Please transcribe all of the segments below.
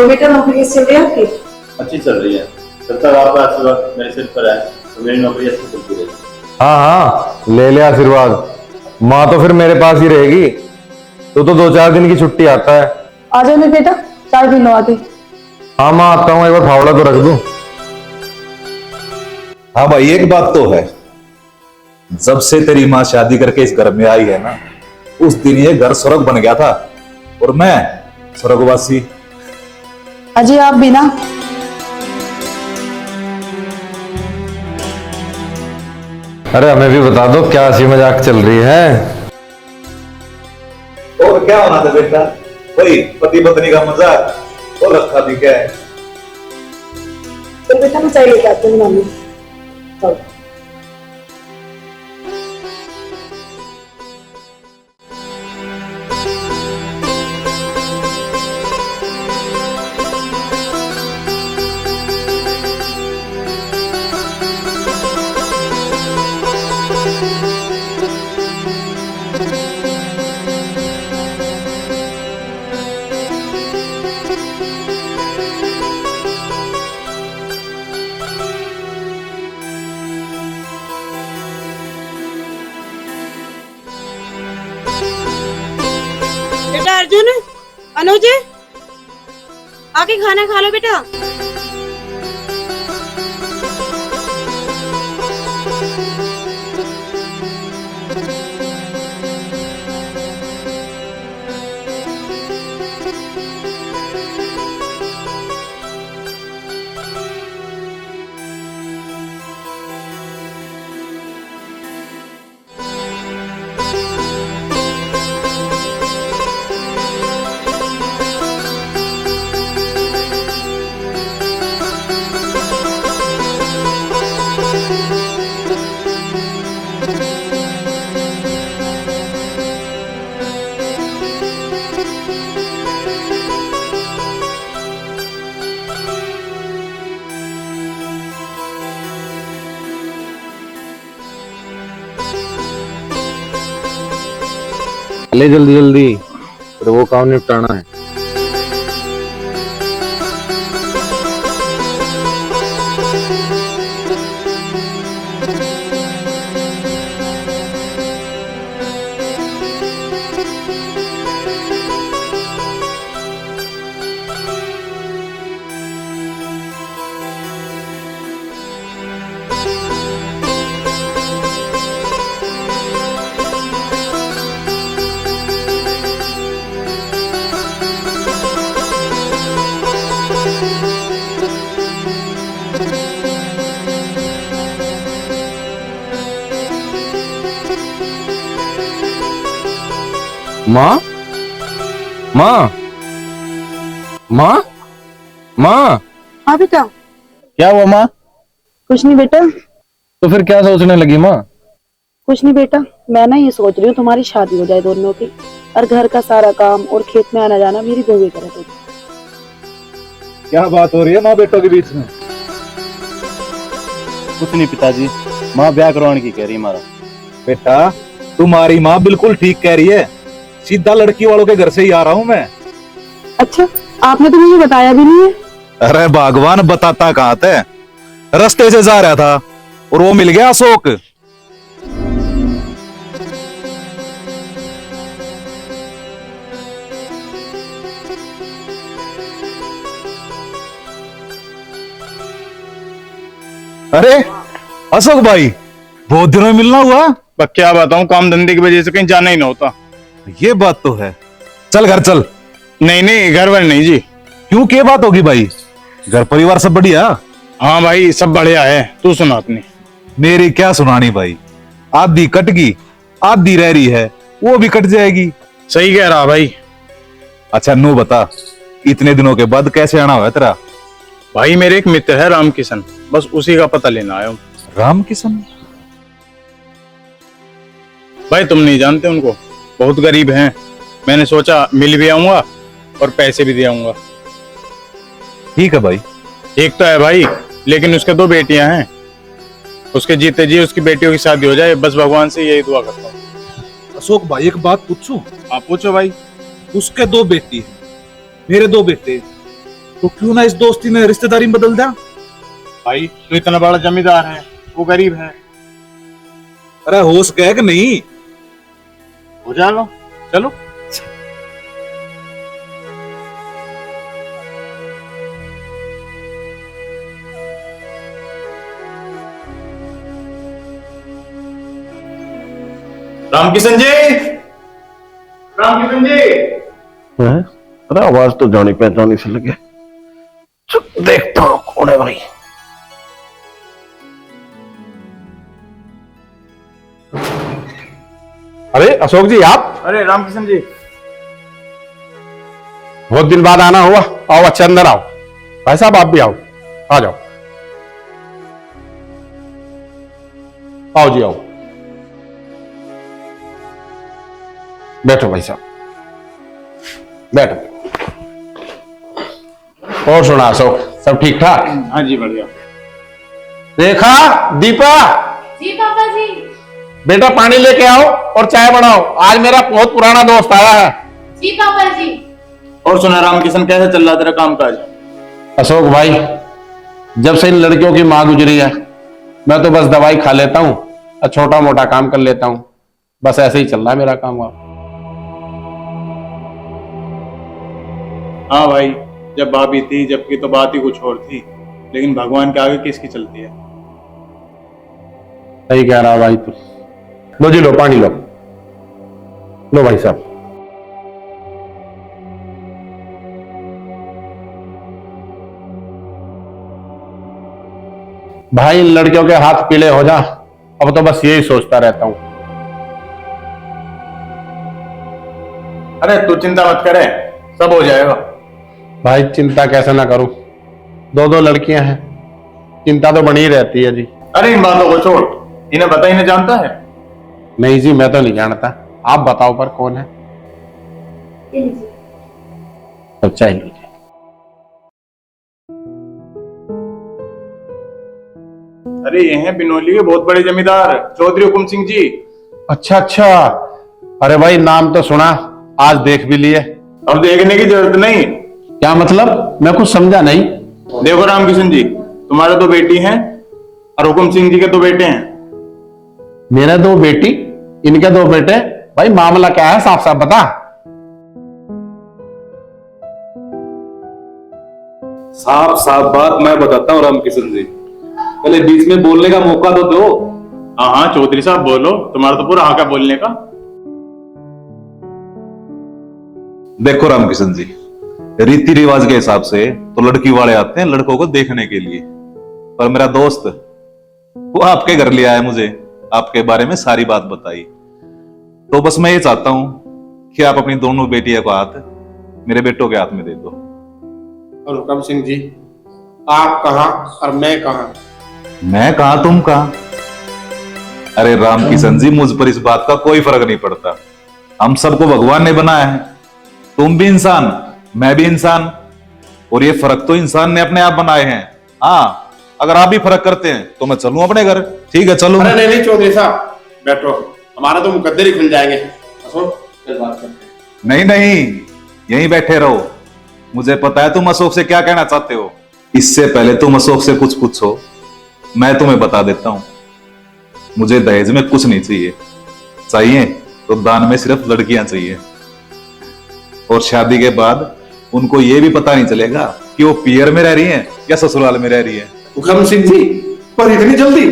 और बेटा नौकरी कैसी चल रही है आपकी? अच्छी चल रही है। जब तक आपका आशीर्वाद मेरे सिर पर है तो मेरी नौकरी अच्छी चलती रहेगी। हाँ हाँ, ले ले आशीर्वाद। माँ तो फिर मेरे पास ही रहेगी। तू तो 2-4 दिन की छुट्टी आता है। आ जाओ मेरे बेटा, चाय पी लो आके। हाँ माँ, आता हूँ, एक बार फावड़ा तो रख दूं। हाँ भाई, एक बात तो है, जब से तेरी माँ शादी करके इस घर में आई है ना, उस दिन ये घर स्वर्ग बन गया था और मैं स्वर्गवासी। अजय आप भी ना। अरे हमें भी बता दो, क्या हंसी मजाक चल रही है? और क्या होना था बेटा, वही पति पत्नी का मजाक और रखा भी क्या है। तो बेटा मैं चाय लेके आती हूँ मम्मी। चलो। बेटा अर्जुन, अनुज, आके खाना खा लो बेटा। ले जल्दी जल्दी, फिर वो काम निपटाना है। माँ, माँ, माँ, माँ। हाँ बेटा। क्या हुआ माँ? कुछ नहीं बेटा। तो फिर क्या सोचने लगी माँ? कुछ नहीं बेटा, मैं ना ये सोच रही हूँ तुम्हारी शादी हो जाए दोनों की, और घर का सारा काम और खेत में आना जाना मेरी बहू करे। तो क्या बात हो रही है माँ बेटों के बीच में? कुछ नहीं पिताजी, माँ ब्याह करवाने की कह रही हमारा। बेटा, तुम्हारी माँ बिल्कुल ठीक कह रही है, सीधा लड़की वालों के घर से ही आ रहा हूँ मैं। अच्छा, आपने तो मुझे बताया भी नहीं है। अरे भगवान, बताता कहाँ थे, रास्ते से जा रहा था और वो मिल गया अशोक। अरे अशोक भाई, बहुत दिनों में मिलना हुआ। पर क्या बताऊं, काम धंधे की वजह से कहीं जाना ही ना होता। ये बात तो है। चल घर चल। नहीं नहीं, घर वर नहीं जी। क्यों, क्या बात होगी भाई? घर परिवार सब बढ़िया? हाँ भाई, सब बढ़िया है। तू सुना अपनी। मेरी क्या सुनानी भाई, आधी कट गई, आधी रह रही है, वो भी कट जाएगी। सही कह रहा भाई। अच्छा नू बता, इतने दिनों के बाद कैसे आना हुआ तेरा? भाई मेरे एक मित्र है रामकिशन, बस उसी का पता लेना आया हूँ। रामकिशन? भाई तुम नहीं जानते उनको, बहुत गरीब हैं। मैंने सोचा मिल भी आऊंगा और पैसे भी दे आऊंगा। ठीक है भाई। एक तो है भाई, लेकिन उसके 2 बेटियां हैं। उसके जीते जी उसकी बेटियों की शादी हो जाए, बस भगवान से यही दुआ करता हूँ। अशोक भाई, एक बात पूछूं? आप पूछो भाई। उसके 2 बेटी हैं, मेरे 2 बेटे, तो क्यों ना इस दोस्ती में रिश्तेदारी में बदल दिया। भाई तो इतना बड़ा जमींदार है, वो गरीब है, अरे होश गए कि नहीं। हो जाएगा, चलो। रामकिशन जी, रामकिशन जी। अरे आवाज तो जानी पहचानी से लगे। देखता हूँ कौन है भाई। अरे अशोक जी आप, अरे रामकिशन जी, बहुत दिन बाद आना हुआ। आओ अच्छा अंदर आओ। भाई साहब आप भी आओ, आ जाओ। आओ जी आओ, बैठो भाई साहब, बैठो। और सुना अशोक, सब ठीक ठाक? हाँ जी बढ़िया। रेखा, दीपा, जी पापा जी। बेटा पानी लेके आओ और चाय बनाओ। आज मेरा बहुत पुराना दोस्त आया है। जी पापा जी। और सुना रामकिशन, कैसा चल रहा तेरा काम काज? अशोक भाई, जब से इन लड़कियों की मां गुजरी है, मैं तो बस दवाई खा लेता हूँ और छोटा मोटा काम कर लेता हूँ। बस ऐसे ही चल रहा है मेरा काम। हाँ भाई, जब भाभी थी जबकि तो बात ही कुछ और थी, लेकिन भगवान के आगे किसकी चलती है। सही कह रहा भाई तू। लो जी, लो पानी लो। लो भाई साहब। भाई इन लड़कियों के हाथ पीले हो जा, अब तो बस यही सोचता रहता हूं। अरे तू चिंता मत करे, सब हो जाएगा। भाई चिंता कैसे ना करूं, दो दो लड़कियां हैं, चिंता तो बनी ही रहती है जी। अरे इन बातों को छोड़, इन्हें बता, इन्हें जानता है? नहीं जी, मैं तो नहीं जानता। आप बताओ पर कौन है? अच्छा ही लीजिए। अरे ये हैं बिनोली के बहुत बड़े जमींदार चौधरी हुकुम सिंह जी। अच्छा अच्छा, अरे भाई नाम तो सुना, आज देख भी लिए। अब देखने की जरूरत नहीं। क्या मतलब? मैं कुछ समझा नहीं। देखो रामकिशन जी, तुम्हारे दो बेटी हैं और हुकुम सिंह जी के दो बेटे हैं। मेरे दो बेटी, इनके दो बेटे। भाई मामला क्या है, साफ साफ बता। साफ साफ बात मैं बताता हूँ रामकिशन जी, पहले बीच में बोलने का मौका तो दो। हाँ हाँ चौधरी साहब बोलो, तुम्हारा तो पूरा हक है बोलने का। देखो रामकिशन जी, रीति रिवाज के हिसाब से तो लड़की वाले आते हैं लड़कों को देखने के लिए, पर मेरा दोस्त वो आपके घर ले आया, मुझे आपके बारे में सारी बात बताई। तो बस मैं ये चाहता हूं कि आप अपनी दोनों बेटियों का हाथ मेरे बेटों के हाथ में दे दो। और हुकम सिंह जी, आप कहां और मैं कहां? मैं कहां तुम कहां? अरे रामकिशन जी, मुझ पर इस बात का कोई फर्क नहीं पड़ता। हम सबको भगवान ने बनाया है, तुम भी इंसान मैं भी इंसान, और ये फर्क तो इंसान ने अपने आप बनाए हैं। हाँ, अगर आप भी फर्क करते हैं तो मैं चलूं अपने घर। ठीक है चलूं। अरे नहीं चौधरी साहब बैठो, हमारा तो मुकद्दर ही खुल जाएंगे। अशोक फिर बात करते हैं। नहीं नहीं, यहीं बैठे रहो। मुझे पता है तुम अशोक से क्या कहना चाहते हो। इससे पहले तुम अशोक से कुछ पूछो, मैं तुम्हें बता देता हूं। मुझे दहेज में कुछ नहीं चाहिए, चाहिए तो दान में सिर्फ लड़कियां चाहिए। और शादी के बाद उनको ये भी पता नहीं चलेगा कि वो पियर में रह रही हैं या ससुराल में रह रही है। हुकम सिंह जी, पर इतनी जल्दी?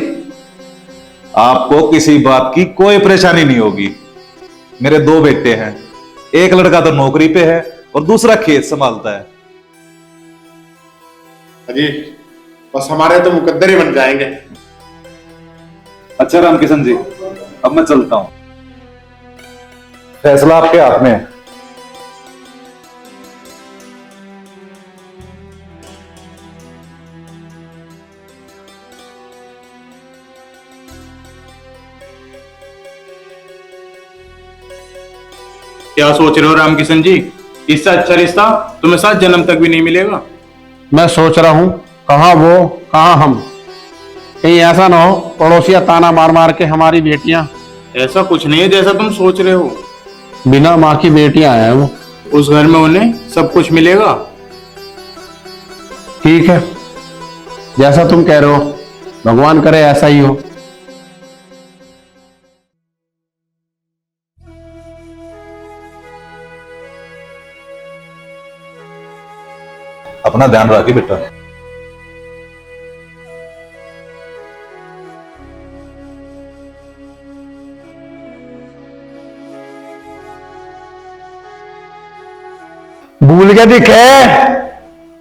आपको किसी बात की कोई परेशानी नहीं होगी। मेरे दो बेटे हैं, एक लड़का तो नौकरी पे है और दूसरा खेत संभालता है। अजी बस हमारे तो मुकद्दर ही बन जाएंगे। अच्छा रामकिशन जी, अब मैं चलता हूं, फैसला आपके हाथ में है। क्या सोच रहे हो रामकिशन जी? इससे अच्छा रिश्ता तुम्हें 7 जन्म तक भी नहीं मिलेगा। मैं सोच रहा हूं, कहां वो कहां हम, कहीं ऐसा ना हो पड़ोसिया ताना मार मार के हमारी बेटियां। ऐसा कुछ नहीं है जैसा तुम सोच रहे हो। बिना माँ की बेटियां हैं वो। उस घर में उन्हें सब कुछ मिलेगा। ठीक है, जैसा तुम कह रहे हो, भगवान करे ऐसा ही हो। अपना ध्यान रखिए बेटा। भूल के दिखे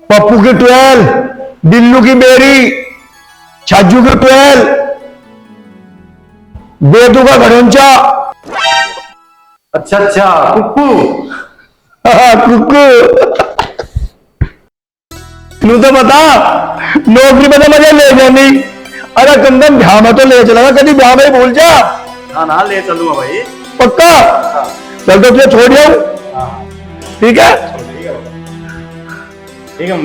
पप्पू की 12, बिल्लू की बेरी, छज्जू की 12, बेटू का घड़ोंचा। अच्छा अच्छा, कुक्कू। कुक्कू तू तो बता, नौकरी में तो मजा ले जानी। अरे कम से कम ब्याह में तो ले चलेगा, कभी ब्याह में भूल जा। हाँ ना, ले चलूंगा भाई। पक्का? चल तो तुझे छोड़ जाऊं, ठीक है? ठीक है।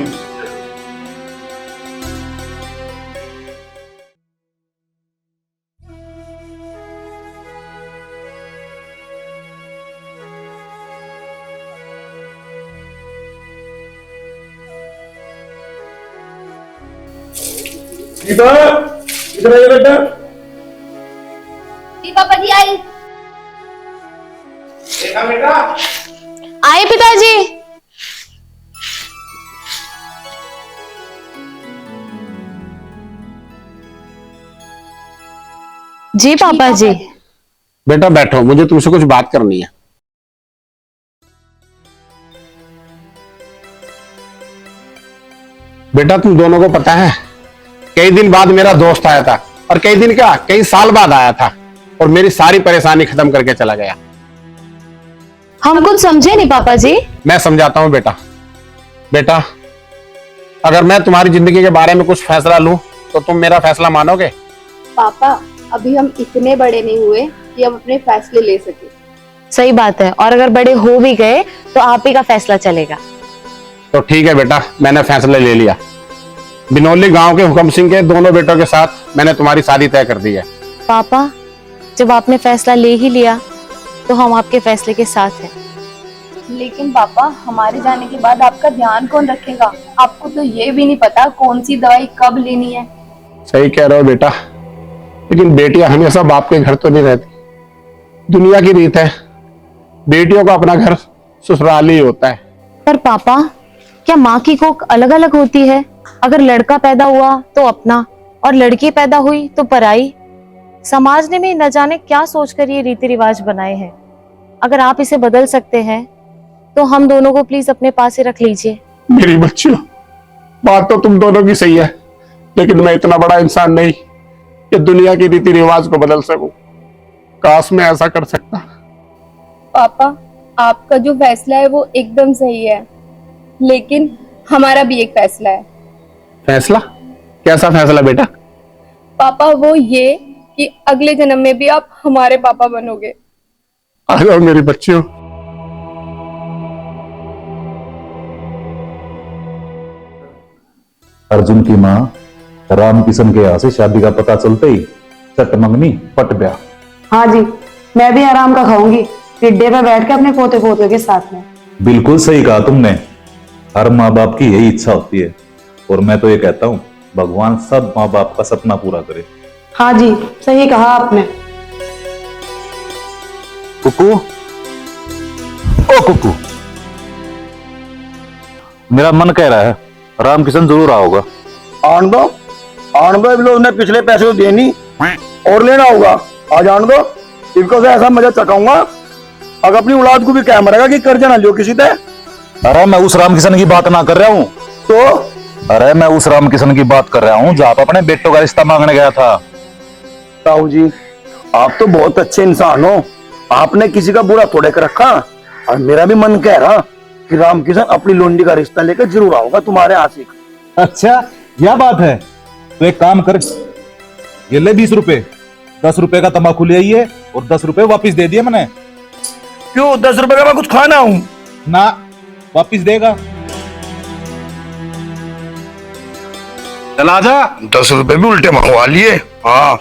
इधर आइए बेटा। जी पापा जी आई। देखा बेटा? आए पिताजी। जी पापा जी। बेटा बैठो, मुझे तुमसे कुछ बात करनी है। बेटा तुम दोनों को पता है, कई दिन बाद मेरा दोस्त आया था, और कई दिन क्या, कई साल बाद आया था, और मेरी सारी परेशानी खत्म करके चला गया। हम कुछ समझे नहीं पापा जी। मैं समझाता हूं बेटा। बेटा अगर मैं तुम्हारी जिंदगी के बारे में कुछ फैसला लूं तो तुम मेरा फैसला मानोगे? पापा अभी हम इतने बड़े नहीं हुए कि हम अपने फैसले ले सके। सही बात है, और अगर बड़े हो भी गए तो आप ही का फैसला चलेगा। तो ठीक है बेटा, मैंने फैसला ले लिया। बिनौली गांव के हुकम सिंह के दोनों बेटों के साथ मैंने तुम्हारी शादी तय कर दी है। पापा जब आपने फैसला ले ही लिया तो हम आपके फैसले के साथ हैं। लेकिन पापा हमारे जाने के बाद आपका ध्यान कौन रखेगा? आपको तो ये भी नहीं पता कौन सी दवाई कब लेनी है। सही कह रहे हो बेटा, लेकिन बेटियां हमेशा बाप के घर तो नहीं रहती। दुनिया की रीत है, बेटियों का अपना घर ससुराल ही होता है। पर पापा क्या माँ की कोख अलग अलग होती है? अगर लड़का पैदा हुआ तो अपना, और लड़की पैदा हुई तो पराई। समाज ने भी न जाने क्या सोचकर ये रीति रिवाज बनाए हैं। अगर आप इसे बदल सकते हैं तो हम दोनों को प्लीज अपने पास ही रख लीजिए। मेरी बच्चियों, बात तो तुम दोनों की सही है, लेकिन मैं इतना बड़ा इंसान नहीं कि दुनिया की रीति रिवाज को बदल सकूं। काश मैं ऐसा कर सकता। पापा आपका जो फैसला है वो एकदम सही है, लेकिन हमारा भी एक फैसला है। फैसला? कैसा फैसला बेटा? पापा वो ये कि अगले जन्म में भी आप हमारे पापा बनोगे। आ जाओ मेरी बच्चियों। अर्जुन की माँ राम किशन के यहाँ से शादी का पता चलते ही चट मंगनी पट ब्याह। हाँ जी, मैं भी आराम का खाऊंगी, टिड्डे पे बैठ के अपने पोते पोते के साथ में। बिल्कुल सही कहा तुमने, हर माँ बाप की यही इच्छा होती है, और मैं तो ये कहता हूँ भगवान सब माँ बाप का सपना पूरा करे। हाँ जी, सही कहा आपने। कुकू, ओ कुकू, मेरा मन कह रहा है राम किशन जरूर आओगा। आन दो लोग ने पिछले पैसे तो दिए नहीं, और लेना होगा। आ जान दो, इनको से ऐसा मजा चकाऊंगा अगर अपनी औलाद को भी क्या मरेगा कि कर्जा ना लियो किसी से। अरे मैं उस राम किशन की बात ना कर रहा हूँ, तो अरे मैं उस राम किशन की बात कर रहा हूँ जहाँ पर अपने बेटों का रिश्ता मांगने गया था। ताऊ जी, आप तो बहुत अच्छे इंसान हो, आपने किसी का बुरा थोड़े कर रखा। और मेरा भी मन कह रहा कि राम किशन अपनी लोंडी का रिश्ता लेकर जरूर आऊंगा तुम्हारे आशिक। अच्छा यह बात है, तो एक काम कर, ये ले 20 रुपए, 10 रुपए का तंबाकू ले आइए और 10 रुपए वापिस दे दिए मैंने। क्यों 10 रुपए का मैं कुछ खाना हूं? ना, वापिस देगा। चला जा, 10 रुपए भी उल्टे मंगवा लिए। हाँ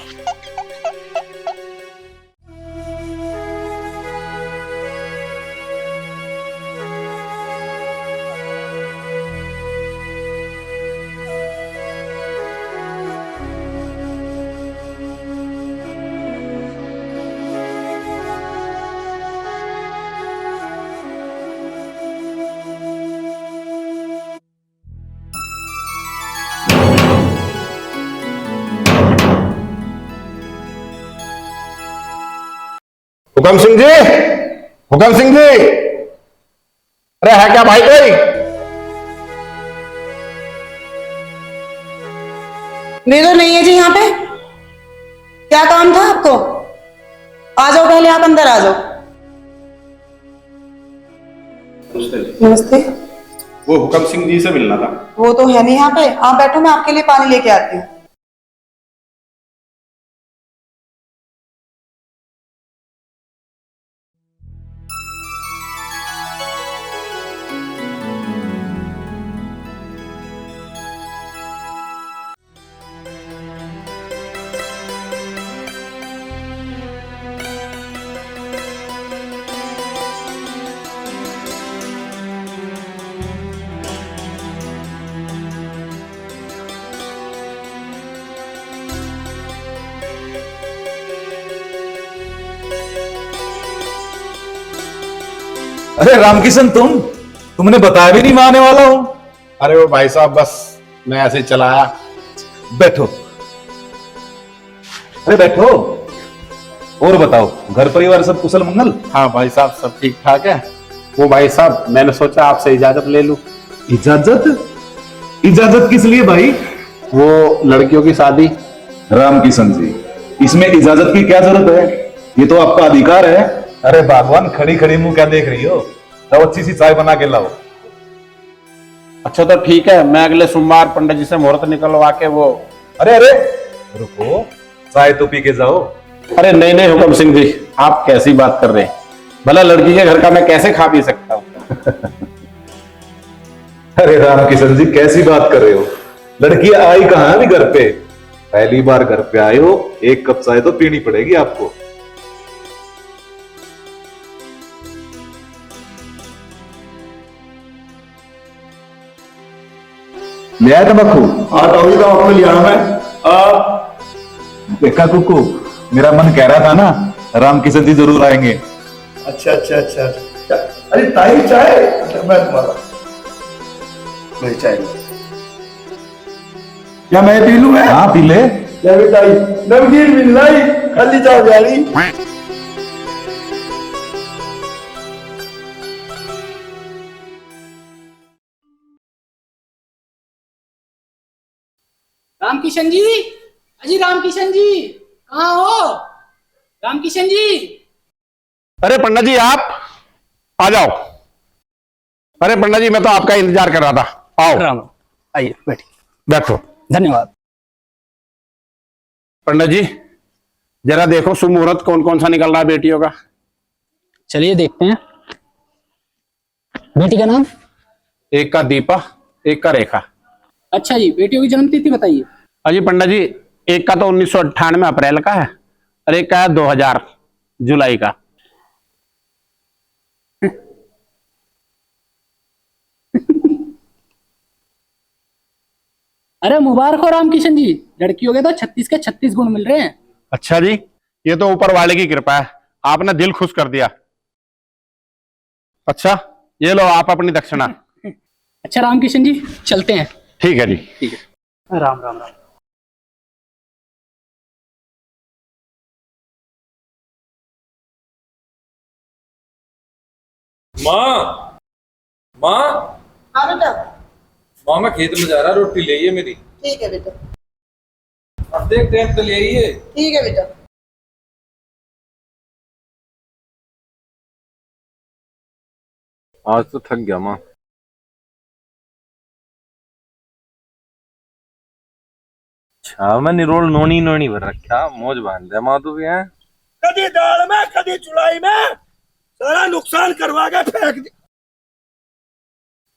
हुक्म सिंह जी, हुक्म सिंह जी, अरे है क्या भाई कोई? लीडर नहीं है जी यहाँ पे। क्या काम था आपको? आ जाओ, पहले आप अंदर आ जाओ। नमस्ते। वो हुक्म सिंह जी से मिलना था। वो तो है नहीं यहाँ पे, आप बैठो, मैं आपके लिए पानी लेके आती हूँ। अरे रामकिशन, तुमने बताया भी नहीं मैं आने वाला हूं। अरे वो भाई साहब, बस मैं ऐसे ही चला आया। बैठो, अरे बैठो। और बताओ, घर परिवार सब कुशल मंगल? हाँ भाई साहब, सब ठीक ठाक है। वो भाई साहब, मैंने सोचा आपसे इजाजत ले लूं। इजाजत? इजाजत किस लिए भाई? वो लड़कियों की शादी। रामकिशन जी, इसमें इजाजत की क्या जरूरत है? ये तो आपका अधिकार है। अरे भगवान, खड़ी खड़ी मुंह क्या देख रही हो? तो अच्छी सी चाय बना के लाओ। अच्छा तो ठीक है, मैं अगले सोमवार पंडित जी से मुहूर्त निकलवा के वो। अरे अरे रुको, चाय तो पी के जाओ। अरे नहीं नहीं हुक्म सिंह जी, आप कैसी बात कर रहे हैं? भला लड़की के घर का मैं कैसे खा पी सकता हूँ? अरे रामकिशन जी, कैसी बात कर रहे हो? लड़की आई कहाँ अभी घर पे? पहली बार घर पे आए हो, एक कप चाय तो पीनी पड़ेगी आपको। ले आया तंबाकू? आता हुई तो आपको लिया मैं। देखा कुकू, मेरा मन कह रहा था ना, रामकिशन जी जरूर आएंगे। अच्छा अच्छा अच्छा अच्छा। अरे ताई चाय? मैं तुम्हारा मेरी चाय क्या मैं पी लूं? हाँ पी ले। ताई नमकीन मिल लाई, खाली चाय जा रही। रामकिशन जी, अजी रामकिशन जी, कहाँ हो? रामकिशन जी। अरे पंडित जी, आप आ जाओ। अरे पंडित जी, मैं तो आपका इंतजार कर रहा था। आओ राम, आइए बैठिए। बैठो। धन्यवाद। पंडित जी, जरा देखो शुभ मुहूर्त कौन कौन सा निकल रहा है बेटियों का। चलिए देखते हैं। बेटी का नाम? एक का दीपा, एक का रेखा। अच्छा जी, बेटियों की जन्म तिथि बताइए। अजी पंडित जी, एक का तो 1998 अप्रैल का है और एक का है 2000 जुलाई का। अरे मुबारक हो रामकिशन जी, लड़कियों के तो 36 के 36 गुण मिल रहे हैं। अच्छा जी, ये तो ऊपर वाले की कृपा है, आपने दिल खुश कर दिया। अच्छा, ये लो आप अपनी दक्षिणा। अच्छा रामकिशन जी, चलते हैं। ठीक है जी। ठीक है। राम राम राम। माँ, माँ, हाँ बेटा। माँ मैं खेत में जा रहा, रोटी ले आइए मेरी। ठीक है बेटा। अब देख टाइम तो ले आइए। ठीक है बेटा। आज तो थक गया माँ। अच्छा, मैं निरोल नोनी नोनी भर रखा, मौज बांध दिया माँ तू भी है। कदी दाल में कदी चुलाई में सारा नुकसान करवा के फेंक दी।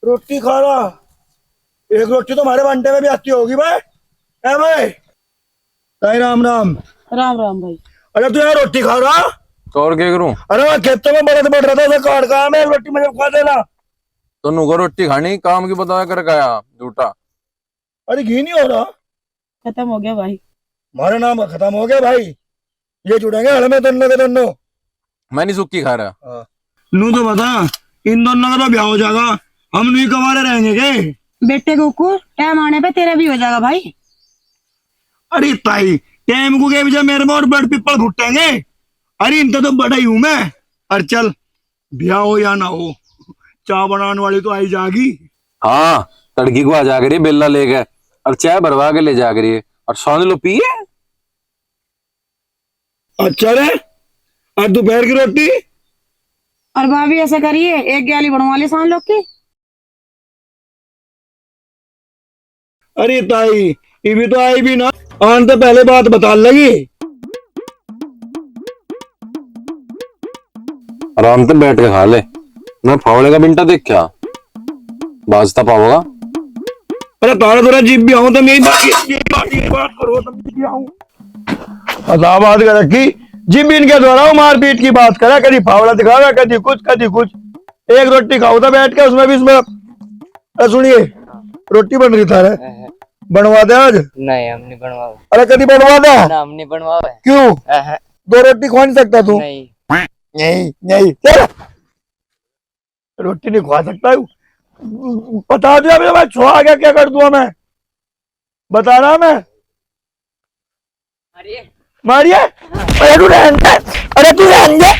रोटी खा रहा, एक रोटी तो हमारे बंटे में भी आती होगी भाई। है भाई? ताई राम राम। राम राम भाई। अरे तू यहाँ रोटी खा रहा? तो और क्या करूं? अरे मैं खेतों में बड़े बढ़ रहा था, उसे काट का मैं रोटी मुझे खा देना। तो नुको रोटी खानी, काम की बता कर गया झूठा। अरे घी नहीं हो रहा? खत्म हो गया भाई। हमारे नाम खत्म हो गया भाई, ये जुड़ेंगे हल में दोनों के दोनों। मैं नहीं सुक्की खा रहा। नू तो बता, इन दोनों का तो ब्याह हो जाएगा, हम नहीं कमारे रहेंगे के? बेटे कुकू, टाइम आने पे तेरा भी हो जाएगा भाई। अरे ताई, टाइम को के जब मेरे में और बड़ पिपल फुटेंगे। अरे इनका तो बड़ा ही हूं मैं। और चल, ब्याह हो या ना हो, चाय बनाने वाली तो आई जाएगी। हाँ, तड़की को आ जा करिए बेला लेके, और चाय भरवा के ले जा करिए, और सोने लो पिए। अच्छा रे, और दोपहर की रोटी? और भाभी ऐसा करिए, एक ग्याली बनवा ले सान लोग की। अरे ताई, ये भी तो आई भी ना, आन तो पहले बात बता लगी। आराम से बैठ के खा ले, मैं फावड़े का बिंटा देख क्या बाजता पाऊंगा। अरे तारा थोड़ा जीप भी आऊं तो मेरी बात करो, तो मैं भी आऊं। बात कर रखी जिम भी इनके द्वारा मारपीट की बात करा, कभी फावड़ा दिखावा, कभी कुछ कभी कुछ। एक रोटी खाओ था बैठ के, उसमें भी इसमें सुनिए, रोटी बन रही था रे, बनवा दे आज। नहीं हम नहीं बनवा। अरे कभी बनवा दे ना, हम नहीं बनवा। क्यों? दो रोटी खा नहीं सकता तू? नहीं नहीं नहीं, चल रोटी नहीं खा सकता हूँ, बता दिया मैं छुआ गया, क्या कर दूंगा मैं, बता रहा मैं। मारिए, अरे तू रहने दे, अरे तू रहने दे,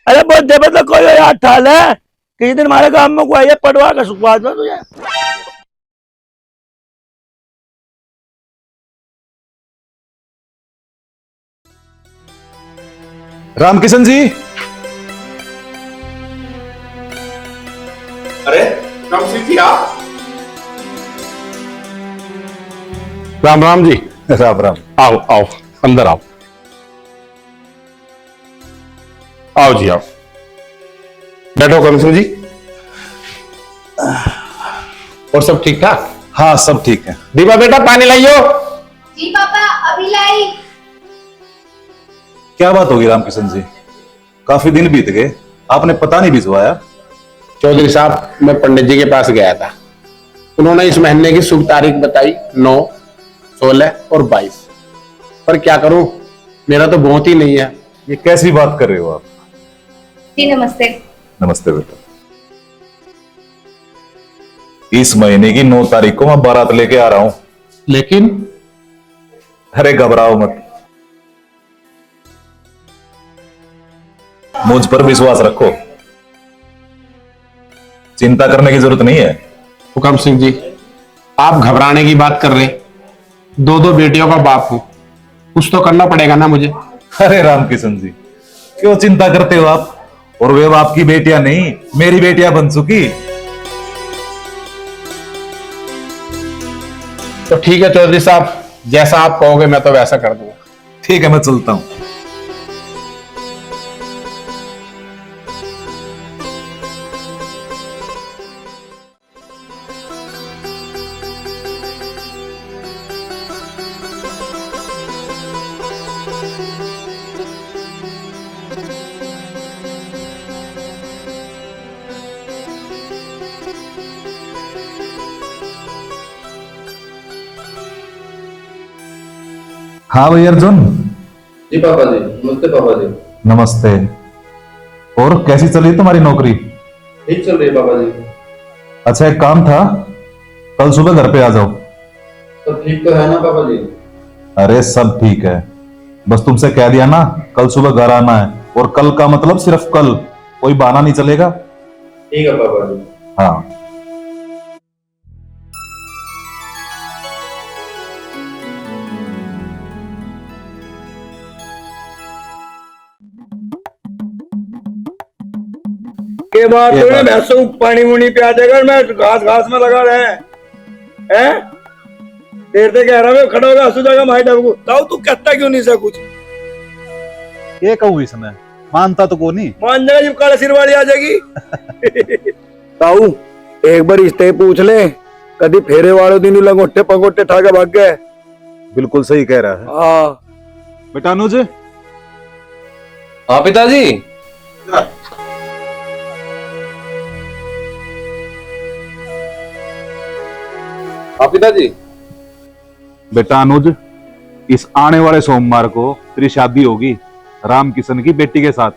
अरे बहुत जबरदस्त कोई यार ठाल है, किसी दिन हमारे गांव में कोई है पटवा का सुखवा दो तुझे। रामकिशन जी, अरे राम सिंह जी आप? राम राम जी। राम राम। आओ आओ, अंदर आओ, आओ जी आओ, बैठो कम सिंह जी। और सब ठीक ठाक? हाँ सब ठीक है। दीपा बेटा पानी लाइयो। जी पापा, अभी लाई। क्या बात होगी रामकिशन जी, काफी दिन बीत गए, आपने पता नहीं भिजवाया। चौधरी साहब, मैं पंडित जी के पास गया था, उन्होंने इस महीने की शुभ तारीख बताई 9, 16 और 22, पर क्या करूं, मेरा तो बहुत ही नहीं है। ये कैसी बात कर रहे हो आप? जी नमस्ते। नमस्ते बेटा। इस महीने की 9 तारीख को मैं बारात लेके आ रहा हूं। लेकिन? अरे घबराओ मत, मुझ पर विश्वास रखो, चिंता करने की जरूरत नहीं है। हुकम सिंह जी, आप घबराने की बात कर रहे, 2 बेटियों का बाप हूं, कुछ तो करना पड़ेगा ना मुझे। अरे रामकिशन जी, क्यों चिंता करते हो आप, और वे आपकी बेटियां नहीं मेरी बेटियां बन चुकी। तो ठीक है चौधरी साहब, जैसा आप कहोगे मैं तो वैसा कर दूंगा। ठीक है, मैं चलता हूं। हाँ भैया अर्जुन। जी पापा जी। नमस्ते पापा जी। नमस्ते। और कैसी चल रही तुम्हारी नौकरी? ठीक चल रही है पापा जी। अच्छा एक काम था, कल सुबह घर पे आ जाओ। सब ठीक तो है ना पापा जी? अरे सब ठीक है, बस तुमसे कह दिया ना कल सुबह घर आना है, और कल का मतलब सिर्फ कल, कोई बहाना नहीं चलेगा। ठीक है पापा जी। हाँ। के बाद तो भैंसों को पानी मुनी पिया देगा, मैं घास घास में लगा रहे हैं। देर से कह रहा मैं खड़ा होगा हंसू जाएगा माई डब को। ताऊ तू कहता क्यों नहीं सा कुछ? ये कहूँ इसमें, मानता तो को नहीं। मान जाएगा जब काला सिर वाली आ जाएगी। ताऊ एक बार रिश्ते पूछ ले, कभी फेरे वाले दिन लंगोटे पंगोटे ठा के भाग गए। बिल्कुल सही कह रहा है। हाँ बेटा अनुज। हाँ पिताजी। हाँ पिताजी। बेटा अनुज, इस आने वाले सोमवार को तेरी शादी होगी रामकिशन की बेटी के साथ।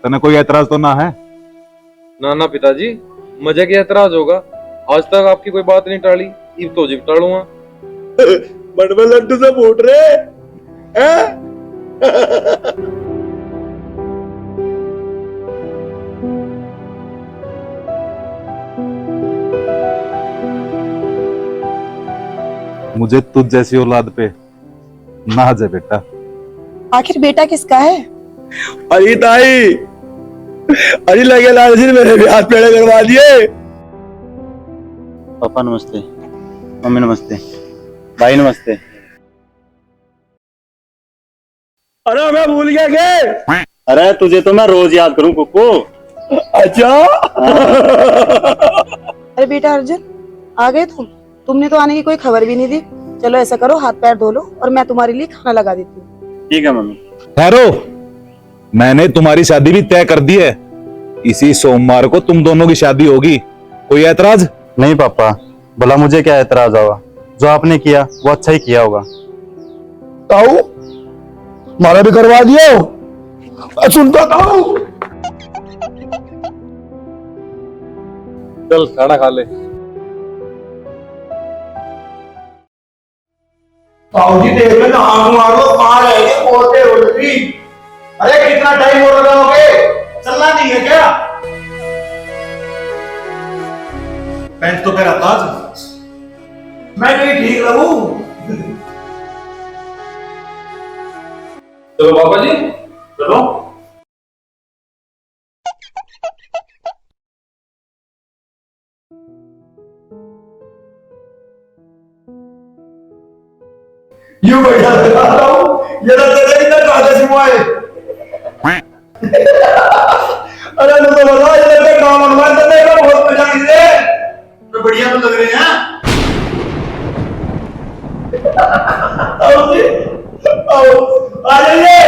तने कोई एतराज तो ना है? ना ना पिताजी, मजे के एतराज होगा। आज तक आपकी कोई बात नहीं टाली, इब तो जिब टालूंगा। बट में लड्डू से फूट रहे हैं। मुझे तुझ जैसी औलाद पे नाज है बेटा। आखिर बेटा किसका है? अरे ताई, अरे लगे लाल जी ने मेरे भी हाथ पेड़े करवा दिए। पापा नमस्ते, मम्मी नमस्ते, भाई नमस्ते। अरे मैं भूल गया के। अरे तुझे तो मैं रोज याद करूं कुक्कू। अच्छा। अरे बेटा अर्जुन, आ गए तुमने तो आने की कोई खबर भी नहीं दी। चलो ऐसा करो, हाथ पैर धो लो और मैं तुम्हारे लिए खाना लगा देती हूँ। ठीक है मम्मी। ठहरो, मैंने तुम्हारी शादी भी तय कर दी है। इसी सोमवार को तुम दोनों की शादी होगी। कोई ऐतराज? नहीं पापा, भला मुझे क्या एतराज होगा, जो आपने किया वो अच्छा ही किया होगा। ताऊ हमारा भी करवा दियो। सुनता ताऊ। चल खाना खा ले। ताऊ जी देख लेना, आंख मार लो, कहाँ रहेंगे पोते उल्टी। अरे कितना टाइम और लगाओगे, चलना नहीं है क्या? पैंट तो पहना था आज। मैं नहीं ठीक रहूं। चलो पापा जी, चलो। यूं बैठा रहता हूं, ये तो तेरे कितना कागज हुआ है। अरे तो बता, ये लड़के काम बनवा देते हैं, बहुत मजा आई रे। तो बढ़िया तो लग रहे हैं। आओ जी, आओ, आ जाइए।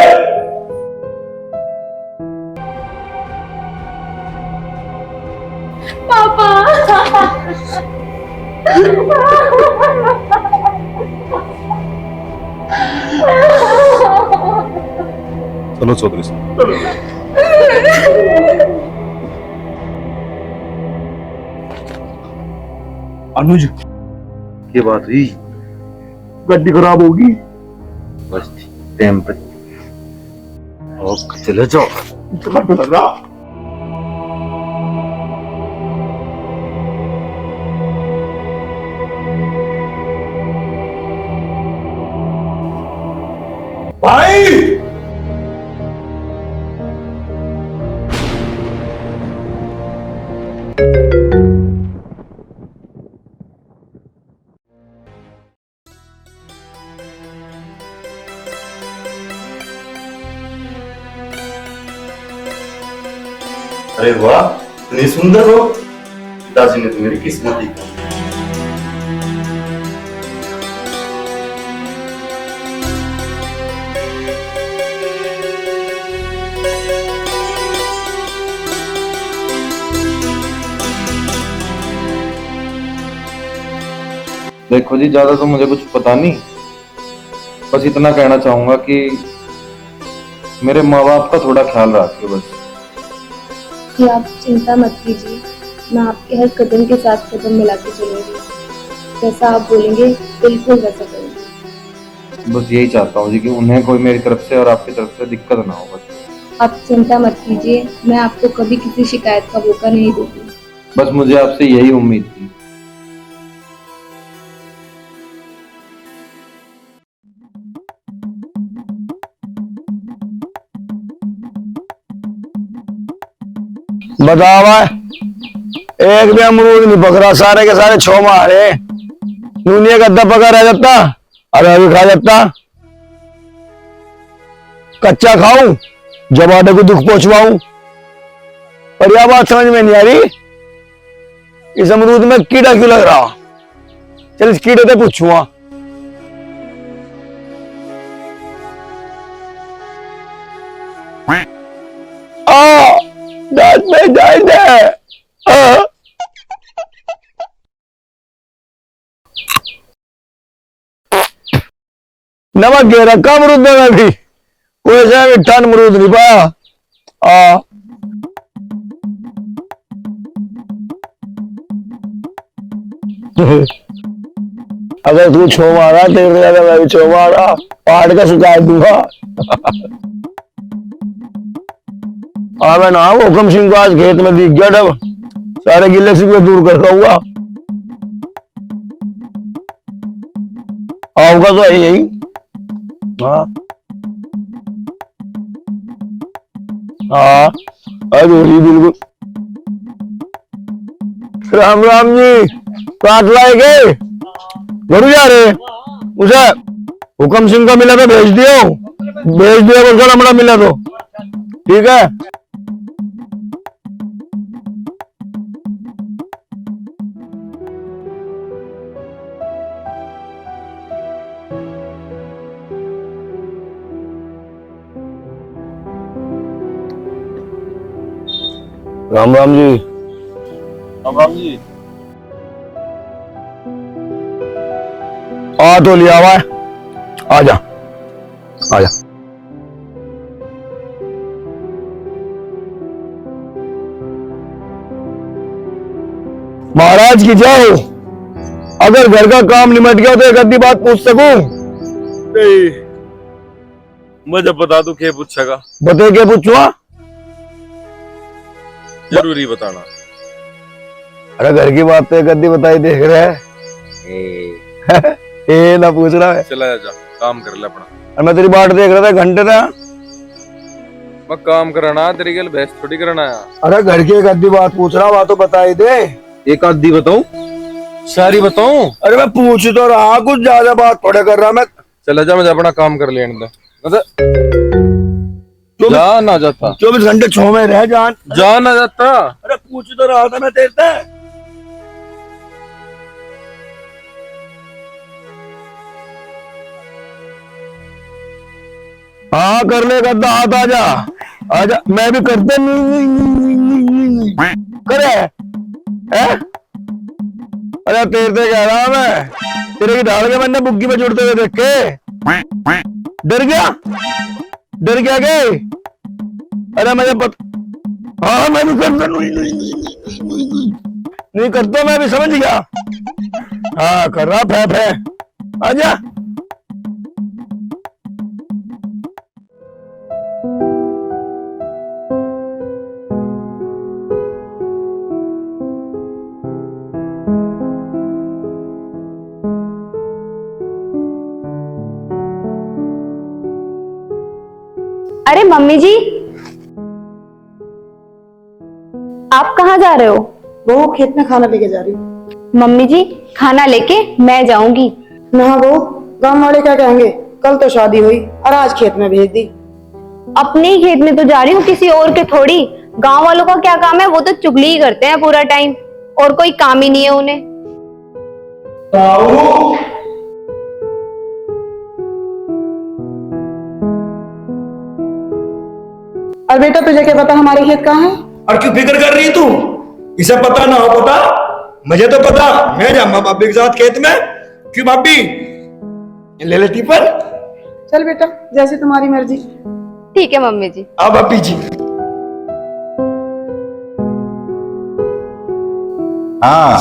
चलो चौधरी साहब। अनुज, ये बात हुई, गड्डी खराब होगी। बस टाइम पर चले जाओ। भाई अरे वाह, इतनी सुंदर हो। पिताजी ने तो मेरी किस्मत ही की। देखो जी, ज्यादा तो मुझे कुछ पता नहीं, बस इतना कहना चाहूंगा कि मेरे माँ बाप का थोड़ा ख्याल रखिए बस। कि आप चिंता मत कीजिए, मैं आपके हर कदम के साथ कदम मिला के चलूंगी। जैसा आप बोलेंगे बिल्कुल वैसा करूंगी। बस यही चाहता हूँ जी कि उन्हें कोई मेरी तरफ से और आपकी तरफ से दिक्कत ना हो बस। आप चिंता मत कीजिए, मैं आपको कभी किसी शिकायत का मौका नहीं दूंगी। बस मुझे आपसे यही उम्मीद थी। बताओ भाई, एक भी अमरूद नहीं पकड़ा, सारे के सारे छो मारे। नूनिया गद्दा पका रह जाता, अरे अभी खा जाता। कच्चा खाऊं, जबाडे को दुख पहुंचवाऊं। पर यह बात समझ में नहीं आ रही, इस अमरूद में कीड़ा क्यों लग रहा। चल इस कीड़े से पूछूंगा। दांत में दर्द है। नमक गे रखा अमरूद में भी, कोई ऐसा मीठा अमरूद नहीं पाया। अगर तू छो मारा तेरे से ज्यादा मैं भी छो मारा, पाट का शिकायत दूंगा। मैं ना हुक्म सिंह को आज खेत में दिख गया, तब सारे गिले शिकवे दूर करता हुआ आऊंगा तो यही। हाँ हाँ बिल्कुल। राम राम जी, काट लाए गए घर जा रहे उसे हुक्म सिंह का मिला तो भेज दियो बोल हमारा मिला तो ठीक है। राम राम जी। राम राम जी। आ तो लिया हुआ है, आजा आजा। महाराज की जय। अगर घर का काम निमट गया तो एक आधी बात पूछ सकूं? मुझे बता दू क्या पूछेगा? बते क्या पूछूंगा? जरूरी बताना। अरे घर की बात तो एक आधी बताई देख रहे हैं। ए ना पूछ रहा है। चला जा, काम कर ले अपना। और मैं तेरी बाट देख रहा था घंटे था। मैं काम कराना तेरी गल बेस्ट थोड़ी करना है। अरे घर की एक आधी बात पूछ रहा, बात तो बताई दे। एक आधी बताऊं? सारी बताऊं? अरे मैं पूछ तो रहा, कुछ ज्यादा बात थोड़ा कर रहा मैं। चला जा, मुझे अपना काम कर लेने दे। जा ना जाता। 24 घंटे छो में रह जा ना जाता। अरे पूछ तो रहा था मैं तेरे से। हाँ कर ले गद्दा, हाथ आजा आजा। मैं भी करते नहीं करे है? अरे तेरे से कह रहा मैं, तेरे की ढाल के मैंने बुग्गी में जुड़ते हुए देख के डर गया के? अरे मुझे पता। हाँ मैं भी करता नहीं करता, मैं भी समझ गया। हाँ कर रहा फै आजा। अरे मम्मी जी, आप कहाँ जा रहे हो? वो खेत में खाना लेके जा रही हूँ। मम्मी जी खाना लेके मैं जाऊंगी। ना वो गांव वाले क्या कहेंगे? कल तो शादी हुई और आज खेत में भेज दी। अपने ही खेत में तो जा रही हूँ, किसी और के थोड़ी। गांव वालों का क्या काम है? वो तो चुगली ही करते हैं पूरा टाइम, और कोई काम ही नहीं है उन्हें। और बेटा तुझे क्या पता हमारे खेत कहाँ है? और क्यों फिक्र कर रही है तू? इसे पता ना हो पता, मुझे तो पता। मैं जाऊंगा भाभी के साथ खेत में। क्यों भाभी ले लेती पर? चल बेटा जैसे तुम्हारी मर्जी। ठीक है मम्मी जी। आ भाभी जी। हाँ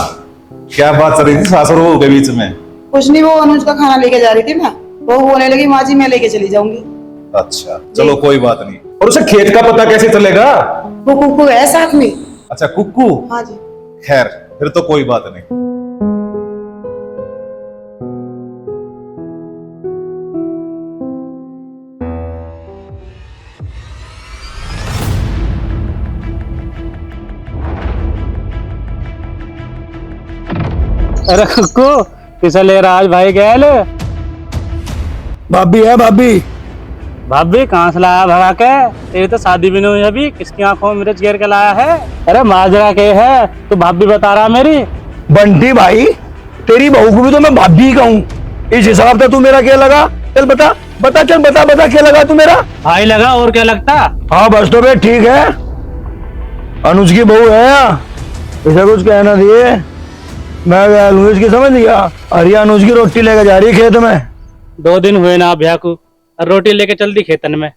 क्या बात चल रही थी सासुर बहू के बीच में? कुछ नहीं, वो अनुज का खाना लेके जा रही थी मैं। वो बोलने लगी माँ जी मैं लेके चली जाऊंगी। अच्छा चलो कोई बात नहीं। और उसे खेत का पता कैसे चलेगा? वो कुकू है साथ में। अच्छा कुक्कू। हाँ जी। खैर फिर तो कोई बात नहीं। अरे कुक्कू किसे ले रहा आज भाई? गया ले भाभी है भाभी। भाभी कहाँ से लाया भगा के? तेरी तो शादी भी नहीं हुई अभी, किसकी आंखों में मिर्च घेर के लाया है? अरे माजरा के है तू भाभी बता रहा मेरी। बंटी भाई तेरी बहू को भी तो मैं भाभी कहूँ, इस हिसाब से तू मेरा क्या लगा? चल बता बता, चल बता बता क्या लगा तू मेरा? भाई लगा और क्या लगता? हाँ बस तो भाई ठीक है, अनुज की बहू है, इसे कुछ कहना दिए। मैं गया अनुज की, समझ गया? अरे अनुज की रोटी लेकर जा रही है खेत में। 2 दिन हुए ना भैया को, रोटी लेके चल दी खेतन में।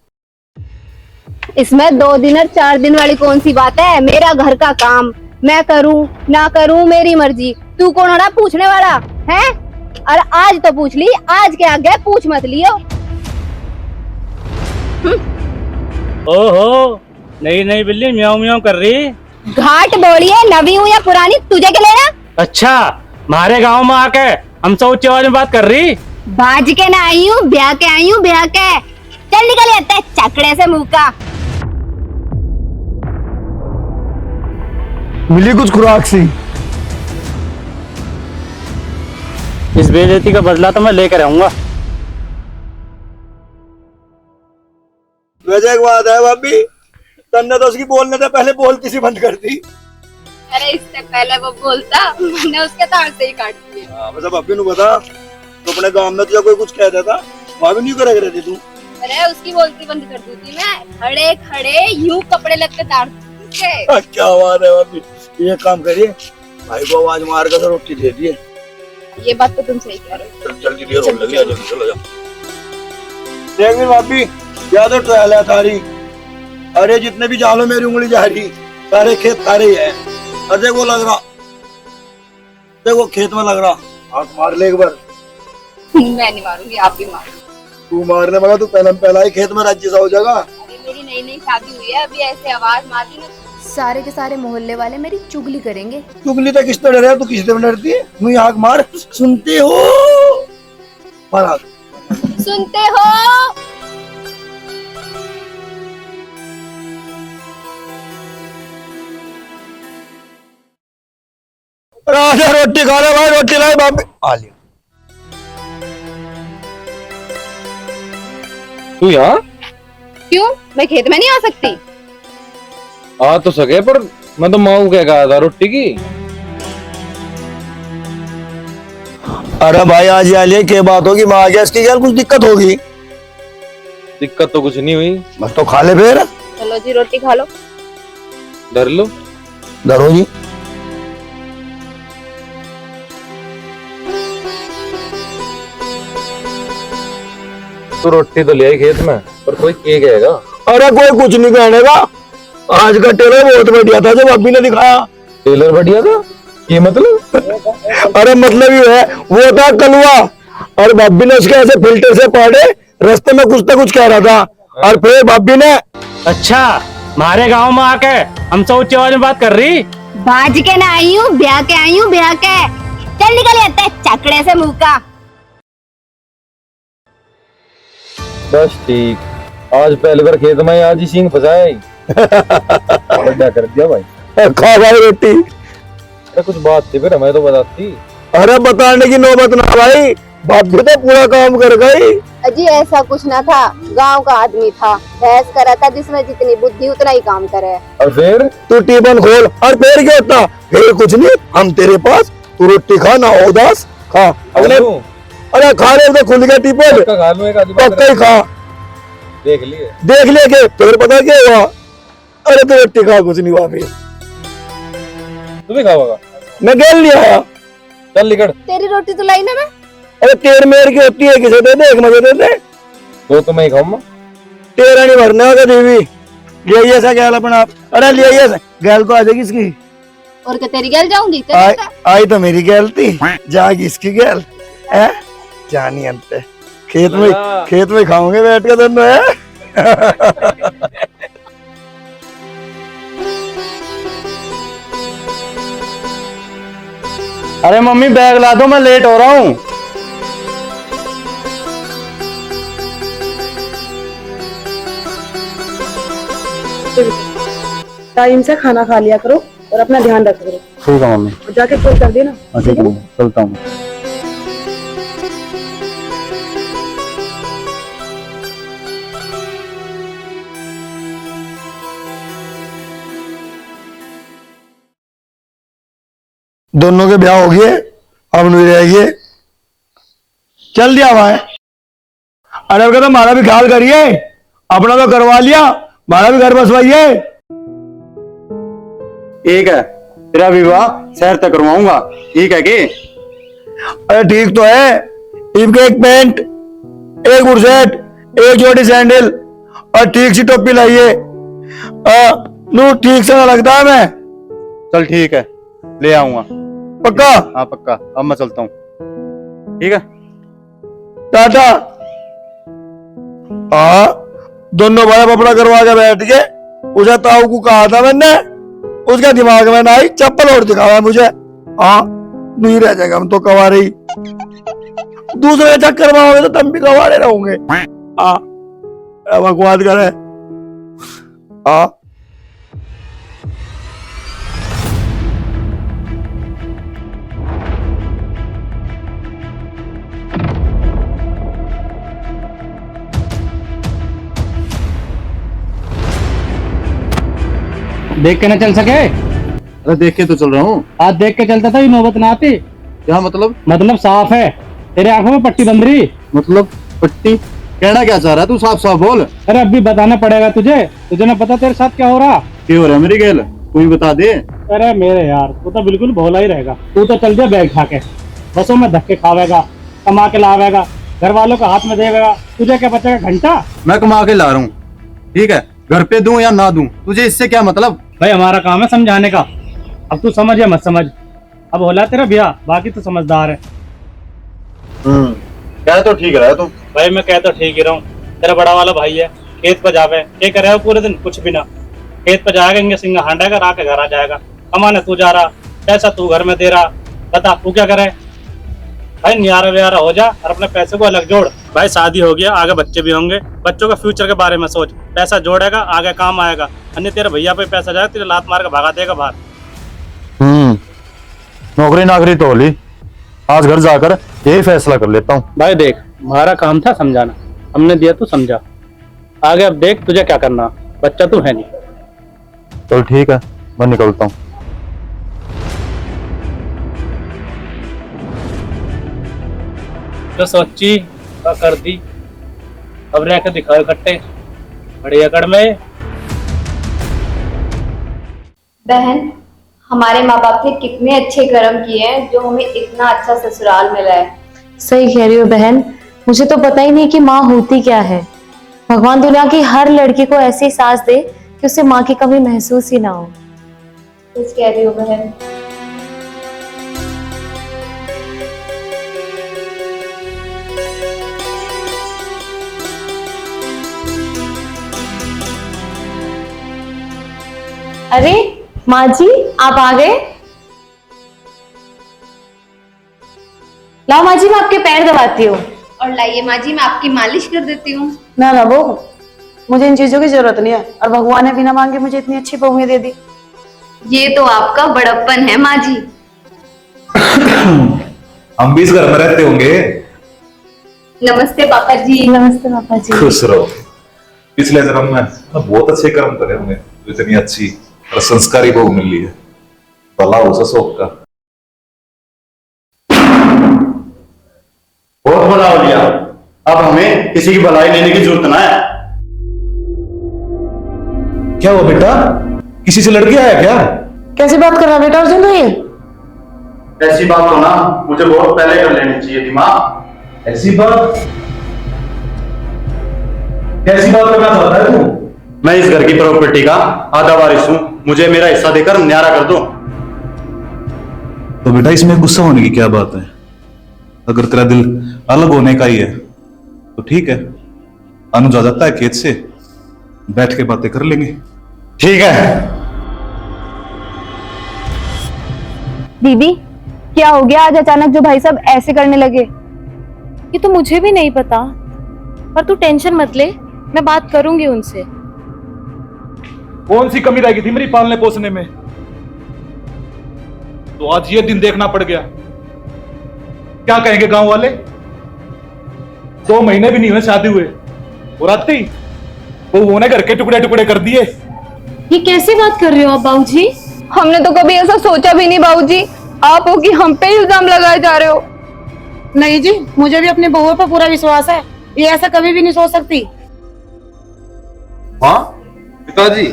इसमें 2 दिन और 4 दिन वाली कौन सी बात है? मेरा घर का काम मैं करूं ना करूं मेरी मर्जी। तू कौन हो रहा पूछने वाला है? और आज तो पूछ ली, आज के आगे पूछ मत लियो। ओहो, नई नई बिल्ली म्याऊं म्याऊं कर रही। घाट बोलिए, नवी हूँ या पुरानी, तुझे क्या लेना? अच्छा, हमारे गांव में आके हमसे ऊंची आवाज में बात कर रही। बाज के ना आई हूँ, ब्याह के आई हूँ, ब्याह के। चल निकल जाते चकड़े से मुंह का। मिली कुछ खुराक सी? इस बेइज्जती का बदला तो मैं लेकर आऊंगा। वैसे एक बात है भाभी, तन्ने तो उसकी बोलने से पहले बोलती सी बंद कर दी। अरे इससे पहले वो बोलता, मैंने उसके तार से ही काट दिए। वैसे भाभी नु बता, तो अपने गांव में तुझे कोई कुछ कह देता, वहां भी नहीं करे रहती तू? अरे उसकी बोलती बंद कर दी थी मैं, खड़े खड़े यूं कपड़े लग के तार दी। क्या बात है भाभी, ये काम करिए, भाई को आवाज मार कर रोटी दे दिए। ये बात तो तुम सही कह रहे हो। जल्दी देर होने लगी, जल्दी चलो जाओ। देख मेरी भाभी, क्या तो ट्रायल है थारी। अरे जितने भी जालो मेरी उंगली जा रही, सारे खेत थारे ही है। अरे देखो लग रहा, देखो खेत में लग रहा, हाथ मार ले एक बार। मैं नहीं मारूंगी, आप भी मारो। तू मारने वाला, तू पहला ही खेत में राज्य सा हो जाएगा। अरे मेरी नई नई शादी हुई है, अभी ऐसे आवाज मारती ना, सारे के सारे मोहल्ले वाले मेरी चुगली करेंगे। चुगली तो किस तरह है, तू किस तरह डरती है? मुझे आग मार, सुनते हो? मार आग। सुनते हो? राजा रोटी खा ले भाई, रोटी लाए बाप आ लिया। तू यहाँ क्यों, मैं खेत में नहीं आ सकती? आ तो सके, पर मैं तो माऊ क्या कहा था रोटी की। अरे भाई आज आ लिया, क्या बात होगी? माँ आ गया, इसकी क्या कुछ दिक्कत होगी? दिक्कत तो कुछ नहीं हुई। बस तो खा ले फिर। चलो जी रोटी खा लो। डर लो। डरो जी। तो रोटी तो ले आई खेत में, पर कोई क्या कहेगा? अरे कोई कुछ नहीं कहने का, आज का टेलर बहुत बढ़िया था जो भाभी ने दिखाया। टेलर बढ़िया था? ये मतलब? अरे मतलब ये है, वो था कलवा, और भाभी ने उसके ऐसे फिल्टर से पढ़े, रास्ते में कुछ ना कुछ कह रहा था, और फिर भाभी ने। अच्छा, हमारे गांव में आके हमसे ऊंची आवाज में बात कर रही। बाज के ना आई हूँ, ब्याह के आई हूँ, ब्याह के। चल निकल जाते चकड़े से मुंह का। बस ठीक, आज पहली बार खेत में आज ही सींग फंसाए। बढ़िया कर दिया भाई। खा भाई रोटी। अरे कुछ बात थी फिर हमें तो बताती। अरे बताने की नौबत ना भाई, भाभी तो पूरा काम कर गई। अजी ऐसा कुछ ना था, गांव का आदमी था, बहस करा था, जिसमें जितनी बुद्धि उतना ही काम करे। और फिर तू टिफिन खोल, और फिर क्या होता? फिर कुछ नहीं, हम तेरे पास, तू रोटी खा ना उदास खा अपने। अरे खा ले तो खुल गया टिफिन, खा लूं, एक आधी पक्का ही खा। देख लिए, देख लिया के फिर पता क्या हुआ? अरे तो रोटी खा, कुछ नहीं हुआ। फिर तू भी खाओगा? मैं गेल नहीं आया। चल निकल। तेरी रोटी तो लाई ना मैं। अरे तेर मेर की होती है, किसे दे दे, एक मजे दे दे। तो मैं ही खाऊंगा। तेरा नहीं भरने होगा देवी, ले ऐसा गैल अपना आप। अरे ले ऐसा गैल तो आ जाएगी इसकी। और क्या तेरी गैल जाऊंगी? आई तो मेरी गैल थी, जाएगी इसकी गैल है। जानी अंत खेत में खाओगे बैठ के दोनों है। अरे मम्मी बैग ला दो, मैं लेट हो रहा हूँ। टाइम से खाना खा लिया करो और अपना ध्यान रखा करो। ठीक है मम्मी। और जाके फोन कर देना। ठीक है मम्मी, चलता हूँ। दोनों के ब्याह हो गए, अब नहीं रहेगी। चल दिया भाई। अरे कहता हमारा भी ख्याल करिए, अपना तो करवा लिया, हमारा भी घर बसवाइए। ठीक है, तेरा विवाह शहर तक करवाऊंगा, ठीक है कि? अरे ठीक तो है, इनके एक पैंट, एक बुरशेट, एक जोड़ी सैंडल और ठीक सी टोपी लाइए। नू ठीक से ना लगता है मैं। चल ठीक है, ले आऊंगा। पक्का? हाँ पक्का, अब मैं चलता हूँ। ठीक है। टाटा। हाँ, दोनों भाई अपना करवा के बैठ गए। उसे ताऊ को कहा था मैंने, उसके दिमाग में ना आई, चप्पल और दिखावा मुझे। हाँ, नहीं रह जाएगा हम तो कवारे ही। दूसरे चक्कर में होंगे तो तुम भी कवारे रहोगे। हाँ, बकवास करे। हाँ, देख के न चल सके? अरे देख के तो चल रहा हूँ। आज देख के चलता था ये नौबत ना आती। क्या मतलब? मतलब साफ है, तेरे आंखों में पट्टी बंध रही। मतलब पट्टी? कहना क्या चाह रहा है तू? साफ साफ बोल। अरे अब भी बताना पड़ेगा तुझे, तुझे ना पता तेरे साथ क्या हो रहा। क्या हो रहा है मेरी गेल? तू ही बता दे। अरे मेरे यार, तू तो बिल्कुल भोला ही रहेगा। तू तो चल जा बैग उठा के, बसों में धक्के खावेगा, कमा के लावेगा, घर वालों का हाथ में देगा, तुझे क्या बचेगा? घंटा। मैं कमा के ला रहा हूँ, ठीक है? घर पे दूं या ना दूं, तुझे इससे क्या मतलब? भाई हमारा काम है समझाने का। अब तू समझ या मत समझ, अब होला तेरा ब्याह, बाकी तो समझदार है। कह तो ठीक रहा है तू। भाई मैं कहता ठीक ही रहा हूँ। तेरा बड़ा वाला भाई है, खेत पर जावे, क्या करे पूरे दिन? कुछ भी ना, खेत पर जाएगा, इंगे सिंगा हांडेगा, राके घर आ जाएगा। कमाने तू जा रहा, पैसा तू घर में दे रहा, बता तू क्या करे? भाई न्यारा व्यारा हो जा और अपने पैसे को अलग जोड़। भाई शादी हो गया, आगे बच्चे भी होंगे, बच्चों का फ्यूचर के बारे में सोच। पैसा जोड़ेगा, आगे काम आएगा, अन्य तेरे भैया पे पैसा जाएगा, तेरे लात मार के भगा देगा बाहर। नौकरी नाकरी तो होली, आज घर जाकर यही फैसला कर लेता हूँ। भाई देख, हमारा काम था समझाना, हमने दिया तू समझा, आगे अब देख तुझे क्या करना। बच्चा तू है नहीं। चल ठीक है, मैं निकलता हूँ। तो सोची तो कर दी, अब रह के दिखाओ कट्टे बड़े अकड़ में। बहन, हमारे माँ बाप ने कितने अच्छे कर्म किए हैं जो हमें इतना अच्छा ससुराल मिला है। सही कह रही हो बहन, मुझे तो पता ही नहीं कि माँ होती क्या है। भगवान दुनिया की हर लड़की को ऐसी सास दे कि उसे माँ की कमी महसूस ही ना हो। सच कह रही हो बहन। अरे माँ जी, आप आ गए? लाओ माँ जी, मैं आपके पैर दबाती हूँ। और लाइए माँ जी, मैं आपकी मालिश कर देती हूँ। ना ना बहू, मुझे इन चीजों की जरूरत नहीं है, और भगवान ने बिना मांगे मुझे इतनी अच्छी बहुएं दे दी। ये तो आपका बड़प्पन है माँ जी। हम भी इस घर में रहते होंगे। नमस्ते पापा जी। नमस्ते पापा जी। खुश रहो। पिछले जन्म में बहुत अच्छे कर्म करे होंगे, इतनी अच्छी और संस्कारी बहू मिली है। भला हो ससुर का। बहुत बड़ा हो लिया, अब हमें किसी की भलाई लेने की जरूरत ना है। क्या हुआ बेटा? किसी से लड़के आया क्या? कैसी बात कर रहा बेटा अर्जुन? ये ऐसी बात तो ना मुझे बहुत पहले कर लेनी चाहिए थी माँ। ऐसी बात? कैसी बात करना चाहता है तू? मैं इस घर की प्रॉपर्टी का आधा वारिस हूँ, मुझे मेरा हिस्सा देकर न्यारा कर दो। तो बेटा इसमें गुस्सा होने की क्या बात है? अगर तेरा दिल अलग होने का ही है तो ठीक है, अनुज आ जाता है खेत से, बैठ के बातें कर लेंगे। ठीक है। दीदी, क्या हो गया आज अचानक जो भाई साहब ऐसे करने लगे? ये तो मुझे भी नहीं पता, पर तू टेंशन मत ले, मैं बात करूंगी उनसे। कौन सी कमी रह गई थी मेरी पालने पोसने में? तो आज ये दिन देखना पड़ गया। क्या कहेंगे गांव वाले? 2 महीने भी नहीं हुए शादी हुए और आते ही वो ने घर के टुकड़े टुकड़े कर दिए। ये कैसी बात कर रहे हो आप बाबूजी? हमने तो कभी ऐसा सोचा भी नहीं बाबूजी। आप हो कि हम पे इल्जाम लगाए जा रहे हो। नहीं जी, मुझे भी अपनी बहुओं पर पूरा विश्वास है, ये ऐसा कभी भी नहीं सोच सकती। हाँ पिताजी,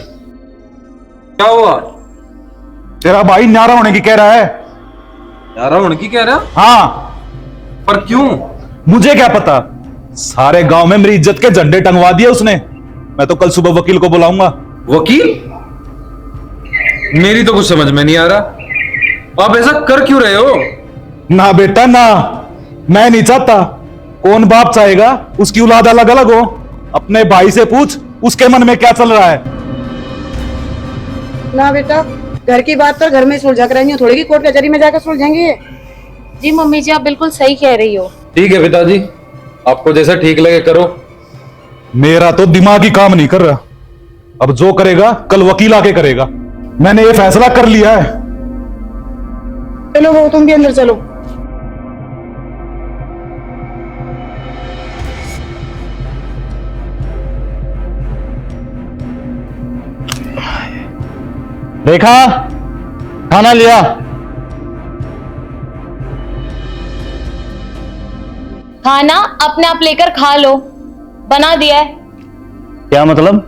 क्या हुआ? तेरा भाई न्यारा होने की कह रहा है। यार उनकी कह रहा? हाँ। पर क्यों? मुझे क्या पता, सारे गांव में मेरी इज्जत के झंडे टंगवा दिए उसने। मैं तो कल सुबह वकील को बुलाऊंगा। वकील? मेरी तो कुछ समझ में नहीं आ रहा, आप ऐसा कर क्यों रहे हो? ना बेटा ना, मैं नहीं चाहता। कौन बाप चाहेगा उसकी औलाद अलग अलग हो? अपने भाई से पूछ उसके मन में क्या चल रहा है। ना बेटा, घर की बात तो घर में सुलझा कर रहेंगे, थोड़ी की कोर्ट कचहरी में जाकर सुलझेंगे। जी मम्मी जी, आप बिल्कुल सही कह रही हो। ठीक है पिताजी, आपको जैसा ठीक लगे करो। मेरा तो दिमाग ही काम नहीं कर रहा। अब जो करेगा कल वकील आके करेगा। मैंने ये फैसला कर लिया है। चलो वो तुम भी अंदर चलो। देखा, खाना लिया। खाना अपने आप लेकर खा लो, बना दिया है। क्या मतलब?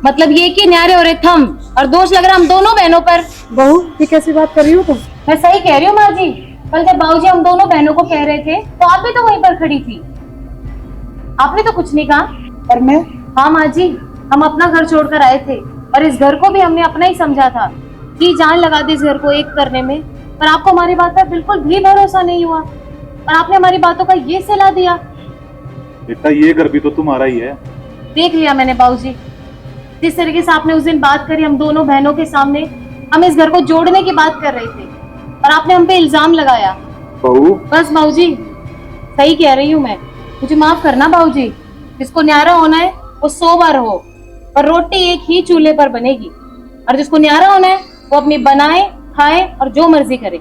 मतलब ये कि न्यारे हो रहे थम और दोष लग रहा हम दोनों बहनों पर। बहू, ये कैसी बात कर रही हो तुम? मैं सही कह रही हूँ माँ जी। कल जब बाबूजी हम दोनों बहनों को कह रहे थे तो आप भी तो वहीं पर खड़ी थी, आपने तो कुछ नहीं कहा। और मैं? हाँ माँ जी, हम अपना घर छोड़कर आए थे और इस घर को भी हमने अपना ही समझा था कि जान लगा दी इस घर को एक करने में, पर आपको हमारी बात पर बिल्कुल भी भरोसा नहीं हुआ और आपने हमारी बातों का ये सिला दिया। बेटा, ये घर भी तो तुम्हारा ही है। देख लिया मैंने बाबूजी, जिस तरीके से आपने उस दिन बात करी हम दोनों बहनों के सामने, हम इस घर को जोड़ने की बात कर रहे थे और आपने हम पे इल्जाम लगाया। बहू, बस बाबूजी, सही कह रही हूँ मैं, मुझे माफ करना बाबूजी। जिसको न्यारा होना है वो 100 बार हो, पर रोटी एक ही चूल्हे पर बनेगी, और जिसको न्यारा होना है वो अपनी बनाए खाए और जो मर्जी करे।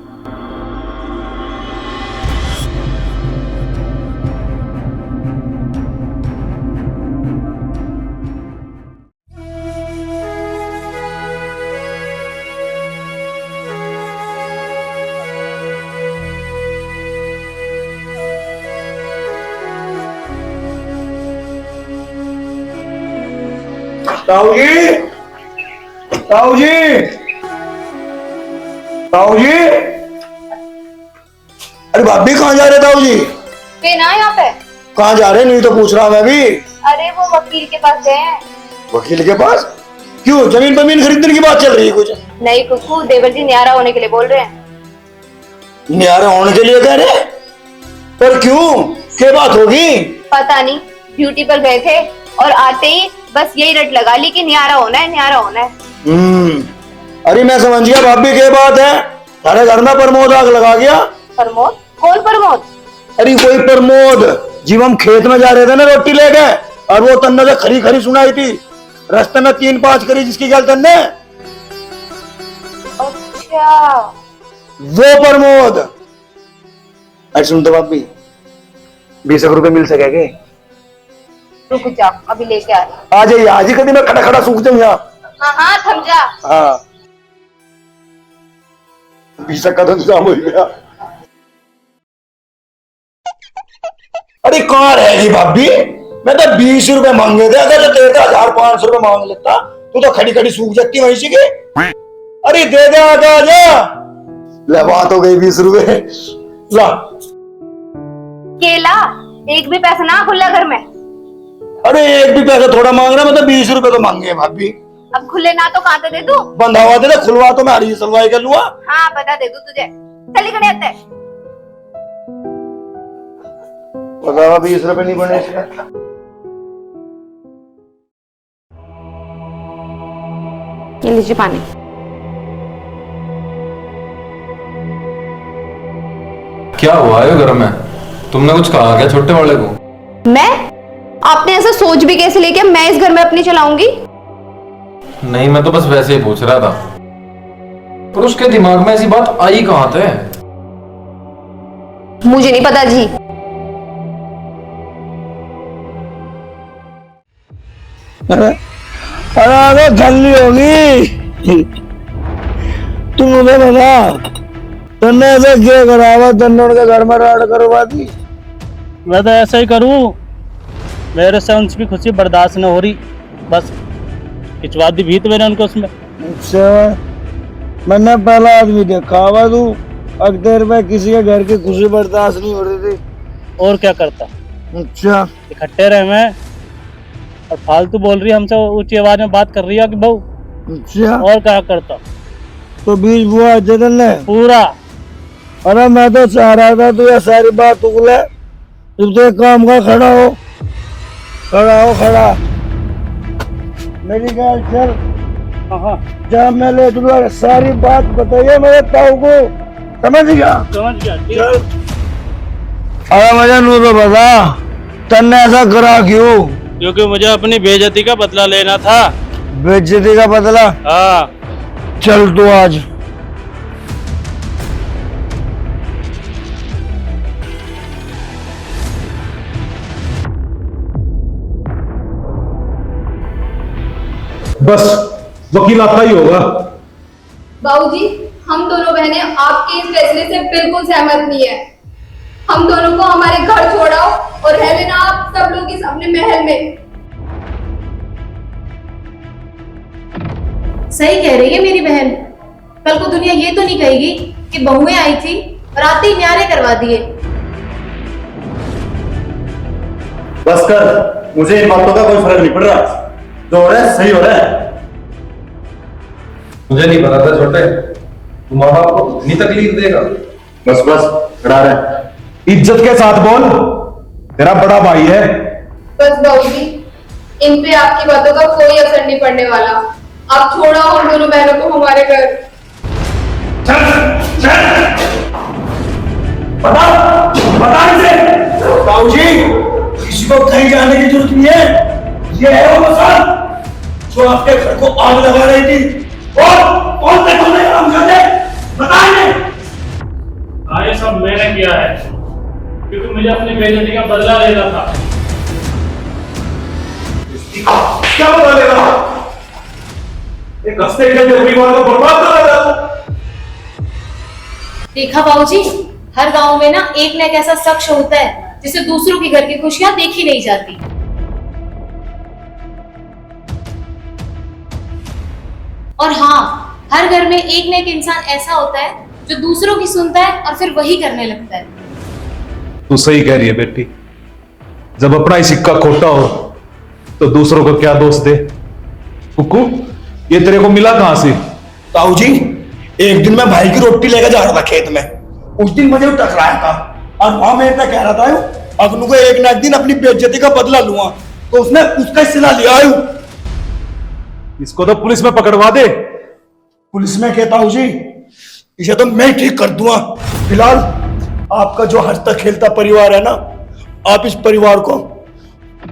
ताऊ जी, ताऊ जी, ताऊ जी। अरे भाभी कहाँ जा रहे ताऊ जी? ना यहाँ पे कहाँ जा रहे? नहीं तो पूछ रहा मैं भी। अरे वो वकील के पास गए हैं। वकील के पास? क्यों, जमीन जमीन खरीदने की बात चल रही है कुछ? नहीं कुकू, देवर जी न्यारा होने के लिए बोल रहे हैं। न्यारा होने के लिए कह रहे? पर क्यों, क्या बात होगी? पता नहीं, ब्यूटी पर गए थे और आते ही बस यही रट लगा ली कि न्यारा होना है, न्यारा होना है। अरे मैं समझ गया भाभी क्या बात है। तारे घर में प्रमोद आग लगा गया। प्रमोद? कौन प्रमोद? अरे कोई प्रमोद, जीव हम खेत में जा रहे थे ना रोटी लेके, और वो तन्ने से खरी खरी सुनाई थी रास्ते में 3-5 करी जिसकी गल तन्ने। अच्छा, वो प्रमोद। अरे सुन तो भाभी, 20 रुपए मिल सकेंगे? रुक जा, अभी लेके आ रही। आ जाइए, आज ही कभी मैं खड़ा खड़ा सूख जाऊं यहाँ। हाँ हाँ, थम जा। हाँ, 20 का तो इंतजाम हो गया। अरे कहाँ रहेगी भाभी? मैं तो 20 रुपए मांगे थे, अगर तो देता 1500 रुपए मांग लेता तू तो खड़ी खड़ी सूख जाती वहीं से के। अरे दे दे, आजा आजा। ले बात हो गई 20 रुपए। ला। केला एक भी पैसा ना खुला घर में। अरे एक भी पैसा थोड़ा मांग रहा, मतलब 20 रुपए तो मांगे हैं भाभी। अब खुले ना तो कहाँ से दे दूं? बंधा हुआ दे दे, खुलवा तो मैं हरी सलवाई कर लूंगा। हाँ बता दे दूं तुझे। चल खड़े आते हैं। बतावा 20 रुपए नहीं बने इसमें। ये लीजिए पानी। क्या हुआ है घर में? तुमने कुछ कहा क्या छोटे वाले को? मैं? आपने ऐसा सोच भी कैसे लिया कि मैं इस घर में अपनी चलाऊंगी? नहीं, मैं तो बस वैसे ही पूछ रहा था। पर उसके दिमाग में ऐसी बात आई कहाँ से? मुझे नहीं पता जी। अरे जल्दी होगी। तुम मुझे बता, तुमने ऐसा क्या करा हुआ? तन्नों के घर में राड करवा दी? मैं तो ऐसा ही करूं, मेरे से उनकी खुशी बर्दाश्त न हो रही, बस खिंचवा दी भीत मैंने उनको उसमें। अच्छा, मैंने पहला आदमी देखा हुआ तू अक्सर में किसी के घर की खुशी बर्दाश्त नहीं हो रही थी। और क्या करता? अच्छा, इकट्ठे रहे मैं और फालतू बोल रही हमसे, ऊंची आवाज में बात कर रही है कि बहू। अच्छा, और क्या करता? तो बीज बुआ जतन ने पूरा अरे मैं तो चाह रहा था तू ये सारी बात उगले, तू तो एक काम का खड़ा हो, खड़ा मेरी गाल चल। जब मैं ले दूंगा सारी बात बताइए मेरे ताऊ को, समझ गया? समझ गया। चल। अरे मुझे नू तो बता, तन्ने ऐसा करा क्यों? क्योंकि मुझे अपनी बेइज्जती का बदला लेना था। बेइज्जती का बदला? हाँ। चल तू आज। बस वकील आपका ही होगा। बाबूजी, हम दोनों बहनें आपके इस फैसले से बिल्कुल सहमत नहीं है। हम दोनों को हमारे घर छोड़ाओ और रह लेना आप सब लोग इस अपने महल में। सही कह रही है मेरी बहन। कल को दुनिया ये तो नहीं कहेगी कि बहुएं आई थी और आते ही न्यारे करवा दिए। बस कर, मुझे इन बातों का कोई फर्क नहीं पड़ रहा, जो हो रहा है सही हो रहा है। मुझे नहीं पता था छोटे, तू माँ बाप को इतनी तकलीफ देगा। बस खड़ा रहे। इज्जत के साथ बोल, तेरा बड़ा भाई है। बस बाबूजी, इन पे आपकी बातों का कोई असर नहीं पड़ने वाला। आप छोड़ाओ हम दोनों बहनों को हमारे घर। बता इसे बाबूजी, किसी को कहीं जाने की जरूरत नहीं है। ये है वो मसान जो आपके घर को आग लगा रही थी। और कौन से काम करते बताइए। हाँ, ये सब मैंने किया है क्योंकि मुझे अपनी बेइज्जती का बदला लेना था। क्या बता लेगा? एक हफ्ते के लिए परिवार को बर्बाद कर रहा। देखा बाबूजी, हर गांव में ना एक न एक ऐसा शख्स होता है जिसे दूसरों के घर की खुशियां देखी नहीं जाती। और हाँ, हर घर में एक न एक इंसान ऐसा होता है जो दूसरों की सुनता है और फिर वही करने लगता है। तू सही कह रही है बेटी, जब अपना ही सिक्का खोटा हो तो दूसरों को क्या दोष दे। कुकू, ये तेरे को मिला कहां से? ताऊ जी, एक दिन मैं भाई की रोटी लेकर जा रहा था खेत में। उस दिन मुझे टकराया था और वहां मैं इतना कह रहा था अगनू को एक ना एक दिन अपनी बेइज्जती का बदला लूंगा, तो उसने उसका सिला लिया। इसको तो पुलिस में पकड़वा दे। पुलिस में कहता हूं जी, इसे तो मैं ठीक कर दूंगा। फिलहाल आपका जो हंसता खेलता परिवार है ना, आप इस परिवार को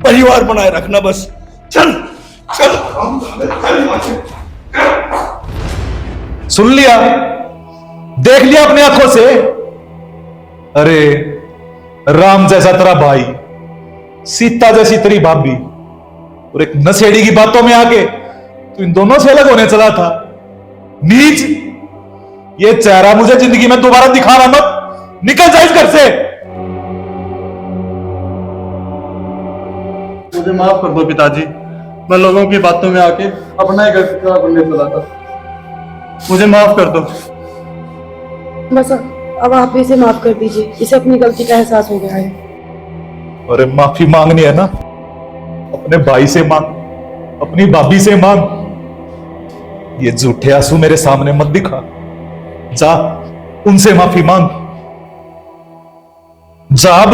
परिवार बनाए रखना बस। चल चल। सुन लिया, देख लिया अपने आंखों से। अरे राम जैसा तेरा भाई, सीता जैसी तेरी भाभी, और एक नशेड़ी की बातों में आके तू इन दोनों से अलग होने चला था। नीच, ये चेहरा मुझे जिंदगी में दोबारा दिखाना मत। निकल जा इस घर से। मुझे माफ कर दो पिताजी, मैं लोगों की बातों में आके अपना ही घर खराब करने चला था। मुझे माफ कर दो। बस अब आप इसे माफ कर दीजिए, इसे अपनी गलती का एहसास हो गया है। अरे माफी मांगनी है ना, अपने भाई से मांग, अपनी भाभी से मांग। ये झूठे आंसू मेरे सामने मत दिखा। जा, उनसे माफी मांग। जा अब।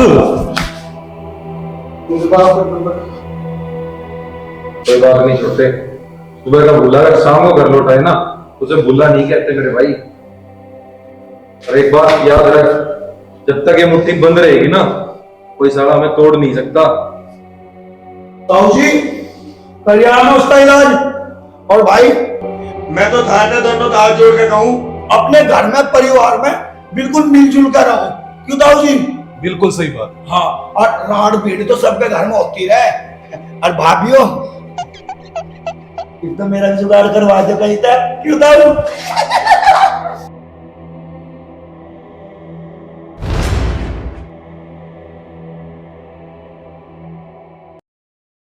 मुझे माफ कर दो। कोई बात नहीं छोटे, सुबह का भूला अगर शाम को घर लौटाए ना, उसे भूला नहीं कहते मेरे भाई। और एक बात याद रख, जब तक ये मुट्ठी बंद रहेगी ना, कोई साला हमें तोड़ नहीं सकता। ताऊ जी, कल्याण में उसका इलाज। और भाई, मैं तो थाने दोनों का हाथ जोड़ के कहूं, अपने घर में परिवार में बिल्कुल मिलजुल कर रहो। क्यों ताऊ जी? बिल्कुल सही बात। हाँ, और राड पीढ़ी तो सबके घर में होती रहे। और भाभियों, तो मेरा भी जुगाड़ करवा दो कहीं तक। क्यों ताऊ?